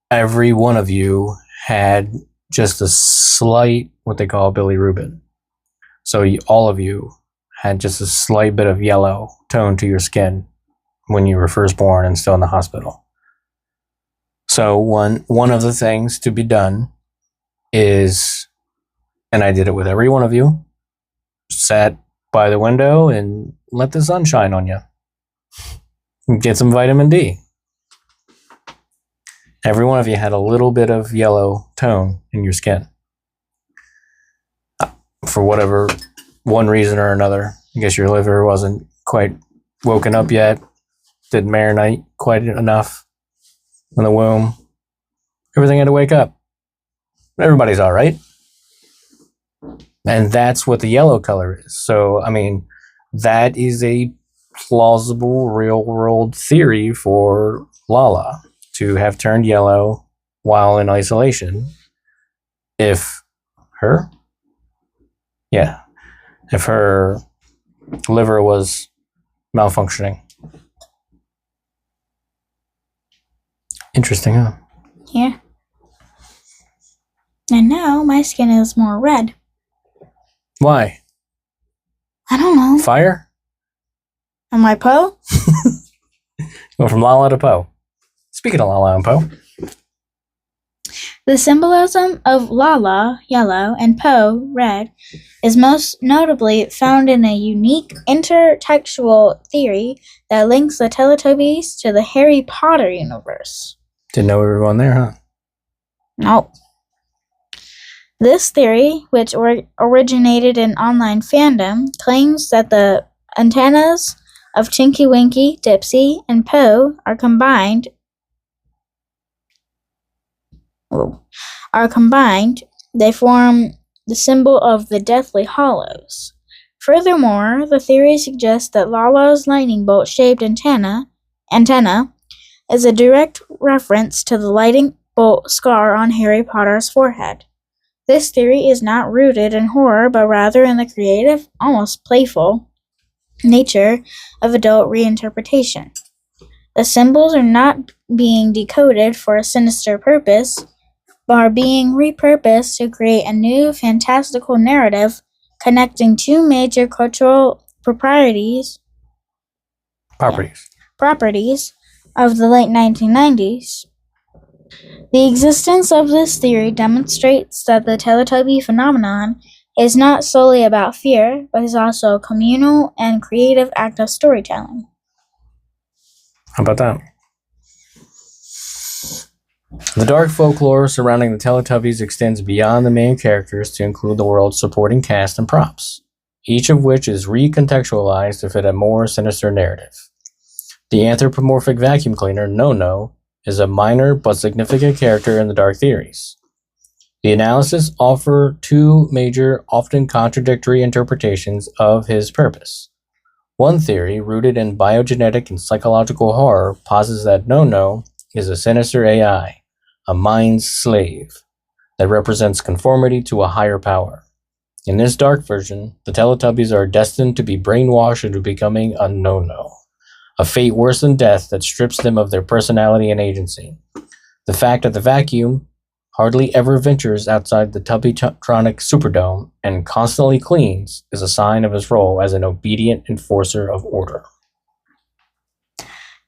Speaker 1: every one of you had just a slight, what they call bilirubin. So all of you had just a slight bit of yellow tone to your skin when you were first born and still in the hospital. So one of the things to be done is, and I did it with every one of you, sat by the window and let the sun shine on you. Get some vitamin D. Every one of you had a little bit of yellow tone in your skin. For whatever one reason or another. I guess your liver wasn't quite woken up yet. Didn't marinate quite enough in the womb. Everything had to wake up. Everybody's all right. And that's what the yellow color is. So, I mean, that is a plausible real-world theory for Lala to have turned yellow while in isolation. If her liver was malfunctioning. Interesting, huh?
Speaker 2: Yeah. And now my skin is more red.
Speaker 1: Why?
Speaker 2: I don't know.
Speaker 1: Fire?
Speaker 2: Am I Poe?
Speaker 1: Go from Lala to Poe. Speaking of Lala and Poe.
Speaker 2: The symbolism of Lala, yellow, and Poe, red, is most notably found in a unique intertextual theory that links the Teletubbies to the Harry Potter universe.
Speaker 1: Didn't know we were going there, huh?
Speaker 2: No. This theory, which originated in online fandom, claims that the antennas of Tinky Winky, Dipsy, and Poe are combined. They form the symbol of the Deathly Hollows. Furthermore, the theory suggests that Lala's lightning bolt-shaped antenna is a direct reference to the lightning bolt scar on Harry Potter's forehead. This theory is not rooted in horror, but rather in the creative, almost playful, nature of adult reinterpretation. The symbols are not being decoded for a sinister purpose, but are being repurposed to create a new fantastical narrative connecting two major cultural properties of the late 1990s. The existence of this theory demonstrates that the Teletubby phenomenon is not solely about fear, but is also a communal and creative act of storytelling.
Speaker 1: How about that? The dark folklore surrounding the Teletubbies extends beyond the main characters to include the world's supporting cast and props, each of which is recontextualized to fit a more sinister narrative. The anthropomorphic vacuum cleaner, No-No, is a minor but significant character in the dark theories. The analysis offer two major, often contradictory interpretations of his purpose. One theory, rooted in biogenetic and psychological horror, posits that No-No is a sinister AI, a mind slave, that represents conformity to a higher power. In this dark version, the Teletubbies are destined to be brainwashed into becoming a No-No, a fate worse than death that strips them of their personality and agency. The fact that the vacuum hardly ever ventures outside the Tubbytronic Superdome and constantly cleans is a sign of his role as an obedient enforcer of order.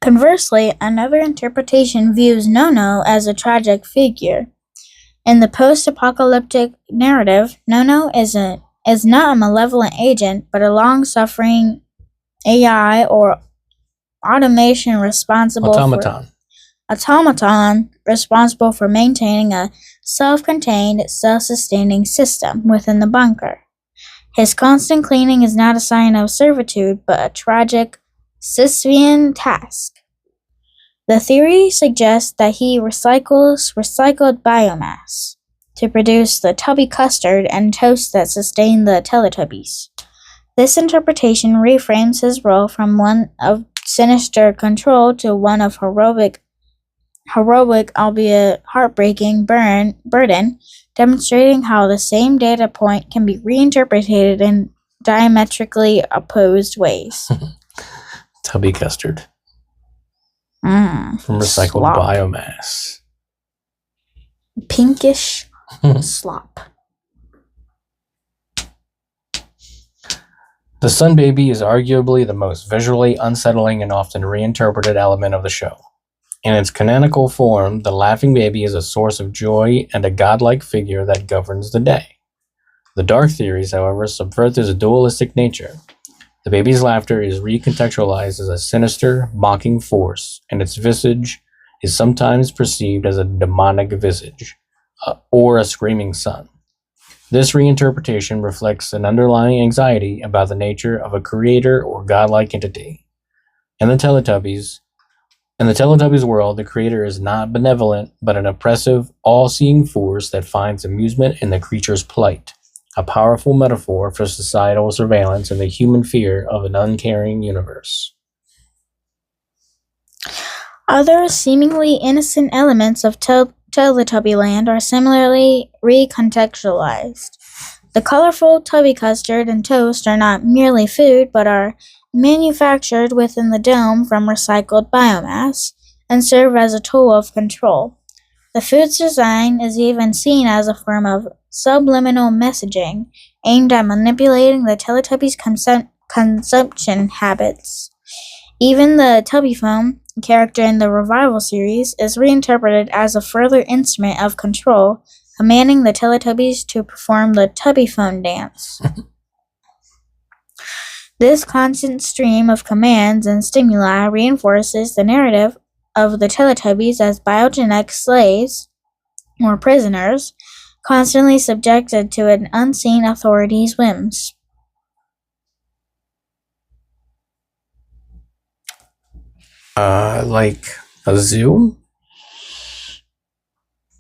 Speaker 2: Conversely, another interpretation views No-No as a tragic figure. In the post-apocalyptic narrative, No-No is not a malevolent agent, but a long-suffering AI or automation responsible
Speaker 1: Automaton.
Speaker 2: automaton responsible for maintaining a self-contained, self-sustaining system within the bunker. His constant cleaning is not a sign of servitude, but a tragic Sisyphean task. The theory suggests that he recycles recycled biomass to produce the tubby custard and toast that sustain the Teletubbies. This interpretation reframes his role from one of sinister control to one of heroic, albeit heartbreaking burden, demonstrating how the same data point can be reinterpreted in diametrically opposed ways.
Speaker 1: Tubby custard.
Speaker 2: From
Speaker 1: recycled biomass.
Speaker 2: Pinkish slop.
Speaker 1: The Sun Baby is arguably the most visually unsettling and often reinterpreted element of the show. In its canonical form, the laughing baby is a source of joy and a godlike figure that governs the day. The dark theories, however, subvert this dualistic nature. The baby's laughter is recontextualized as a sinister, mocking force, and its visage is sometimes perceived as a demonic visage, or a screaming sun. This reinterpretation reflects an underlying anxiety about the nature of a creator or godlike entity. In the Teletubbies world, the creator is not benevolent, but an oppressive, all-seeing force that finds amusement in the creature's plight, a powerful metaphor for societal surveillance and the human fear of an uncaring universe.
Speaker 2: Other seemingly innocent elements of Teletubbyland are similarly recontextualized. The colorful tubby custard and toast are not merely food, but are manufactured within the dome from recycled biomass and serve as a tool of control. The food's design is even seen as a form of subliminal messaging aimed at manipulating the Teletubbies' consumption habits. Even the Tubby Phone, a character in the Revival series, is reinterpreted as a further instrument of control, commanding the Teletubbies to perform the Tubby Phone dance. This constant stream of commands and stimuli reinforces the narrative of the Teletubbies as biogenic slaves, or prisoners, constantly subjected to an unseen authority's whims.
Speaker 1: Like a zoo?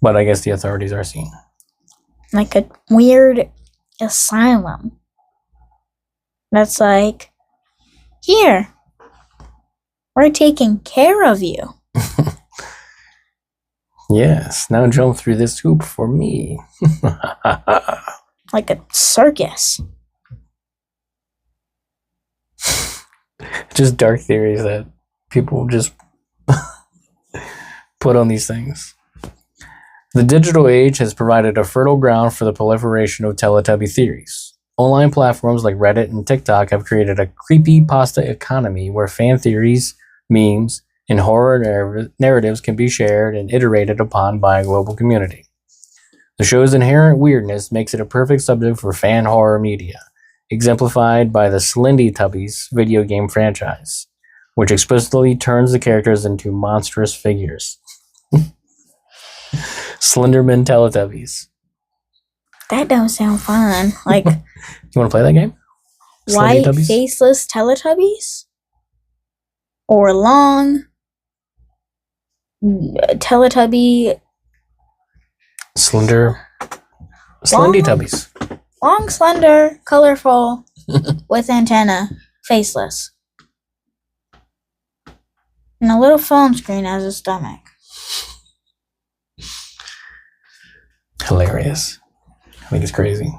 Speaker 1: But I guess the authorities are seen.
Speaker 2: Like a weird asylum. That's like, here, we're taking care of you.
Speaker 1: Yes, now jump through this hoop for me.
Speaker 2: Like a circus.
Speaker 1: Just dark theories that people just put on these things. The digital age has provided a fertile ground for the proliferation of Teletubby theories. Online platforms like Reddit and TikTok have created a creepypasta economy where fan theories, memes, and horror narratives can be shared and iterated upon by a global community. The show's inherent weirdness makes it a perfect subject for fan horror media, exemplified by the Slendytubbies video game franchise, which explicitly turns the characters into monstrous figures. Slenderman Teletubbies.
Speaker 2: That don't sound fun. Like,
Speaker 1: you want to play that game?
Speaker 2: White faceless Teletubbies? Or long Teletubby?
Speaker 1: Slendytubbies.
Speaker 2: Long, slender, colorful, with antenna, faceless. And a little phone screen as a stomach.
Speaker 1: Hilarious. I think it's crazy.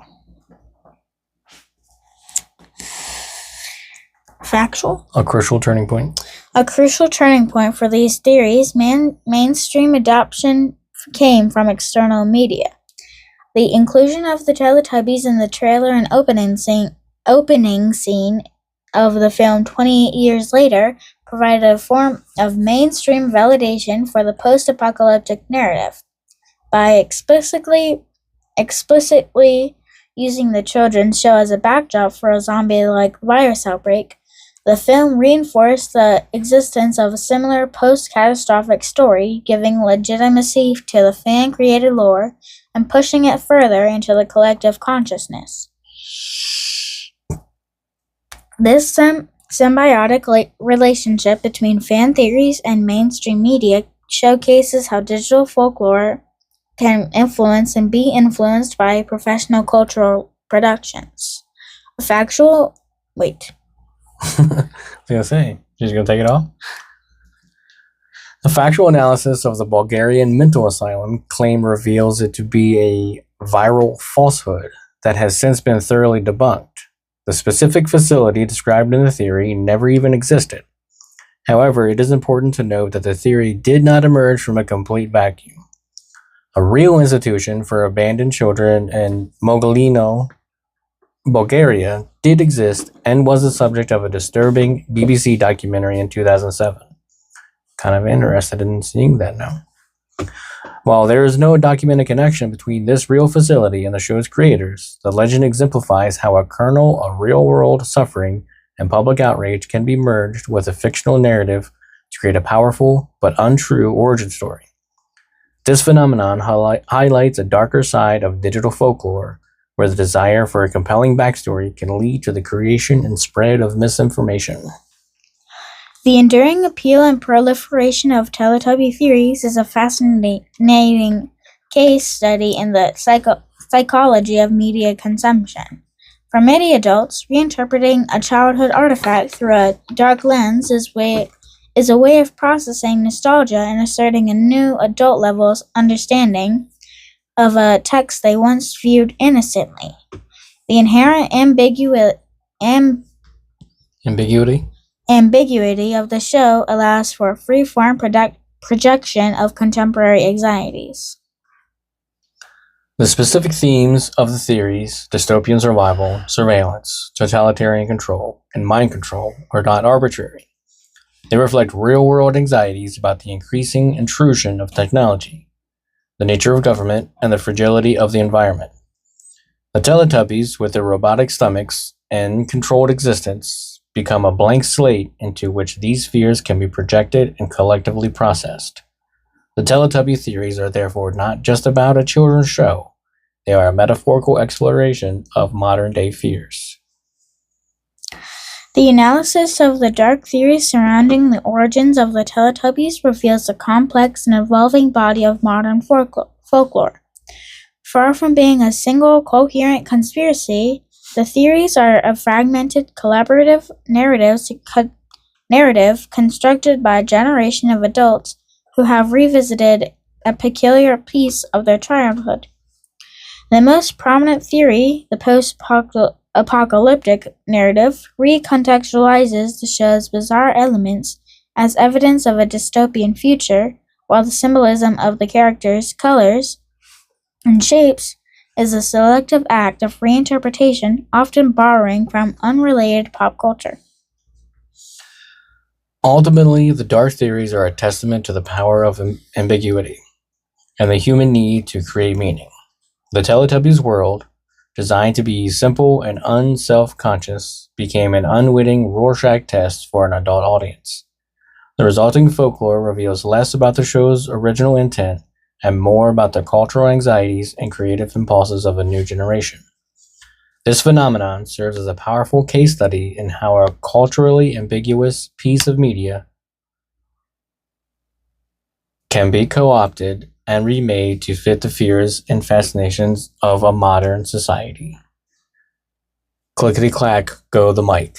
Speaker 2: Factual?
Speaker 1: A crucial turning point.
Speaker 2: A crucial turning point for these theories, mainstream adoption came from external media. The inclusion of the Teletubbies in the trailer and opening scene of the film 28 years later provided a form of mainstream validation for the post-apocalyptic narrative. By explicitly using the children's show as a backdrop for a zombie-like virus outbreak, The film reinforced the existence of a similar post-catastrophic story, giving legitimacy to the fan-created lore and pushing it further into the collective consciousness. This symbiotic relationship between fan theories and mainstream media showcases how digital folklore can influence and be influenced by professional cultural productions. A factual... Wait.
Speaker 1: I was going to say, she's going to take it off? A factual analysis of the Bulgarian mental asylum claim reveals it to be a viral falsehood that has since been thoroughly debunked. The specific facility described in the theory never even existed. However, it is important to note that the theory did not emerge from a complete vacuum. A real institution for abandoned children in Mogalino, Bulgaria, did exist and was the subject of a disturbing BBC documentary in 2007. Kind of interested in seeing that now. While there is no documented connection between this real facility and the show's creators, the legend exemplifies how a kernel of real-world suffering and public outrage can be merged with a fictional narrative to create a powerful but untrue origin story. This phenomenon highlights a darker side of digital folklore, where the desire for a compelling backstory can lead to the creation and spread of misinformation.
Speaker 2: The enduring appeal and proliferation of Teletubby theories is a fascinating case study in the psychology of media consumption. For many adults, reinterpreting a childhood artifact through a dark lens is a way of processing nostalgia and asserting a new adult-level understanding of a text they once viewed innocently. The inherent ambiguity of the show allows for free-form projection of contemporary anxieties.
Speaker 1: The specific themes of the theories, dystopian survival, surveillance, totalitarian control, and mind control, are not arbitrary. They reflect real-world anxieties about the increasing intrusion of technology, the nature of government, and the fragility of the environment. The Teletubbies, with their robotic stomachs and controlled existence, become a blank slate into which these fears can be projected and collectively processed. The Teletubby theories are therefore not just about a children's show. They are a metaphorical exploration of modern-day fears.
Speaker 2: The analysis of the dark theories surrounding the origins of the Teletubbies reveals a complex and evolving body of modern folklore. Far from being a single, coherent conspiracy, the theories are a fragmented, collaborative narrative constructed by a generation of adults who have revisited a peculiar piece of their childhood. The most prominent theory, the post-apocalyptic narrative, recontextualizes the show's bizarre elements as evidence of a dystopian future, while the symbolism of the characters' colors and shapes is a selective act of reinterpretation, often borrowing from unrelated pop culture.
Speaker 1: Ultimately, the dark theories are a testament to the power of ambiguity and the human need to create meaning. The Teletubbies world, designed to be simple and unself-conscious, became an unwitting Rorschach test for an adult audience. The resulting folklore reveals less about the show's original intent and more about the cultural anxieties and creative impulses of a new generation. This phenomenon serves as a powerful case study in how a culturally ambiguous piece of media can be co-opted and remade to fit the fears and fascinations of a modern society. Clickety-clack, go the mic.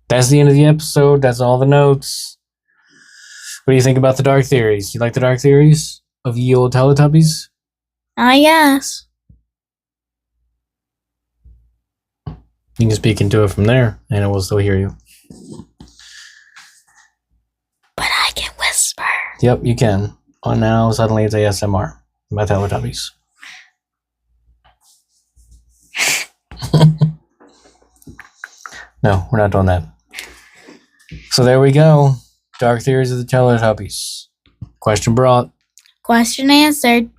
Speaker 1: That's the end of the episode. That's all the notes. What do you think about the dark theories? You like the dark theories of ye old Teletubbies?
Speaker 2: Yes.
Speaker 1: You can speak into it from there, and it will still hear you.
Speaker 2: But I can whisper.
Speaker 1: Yep, you can. Oh, now suddenly it's ASMR by Teletubbies. No, we're not doing that. So there we go. Dark theories of the Teletubbies. Question brought.
Speaker 2: Question answered.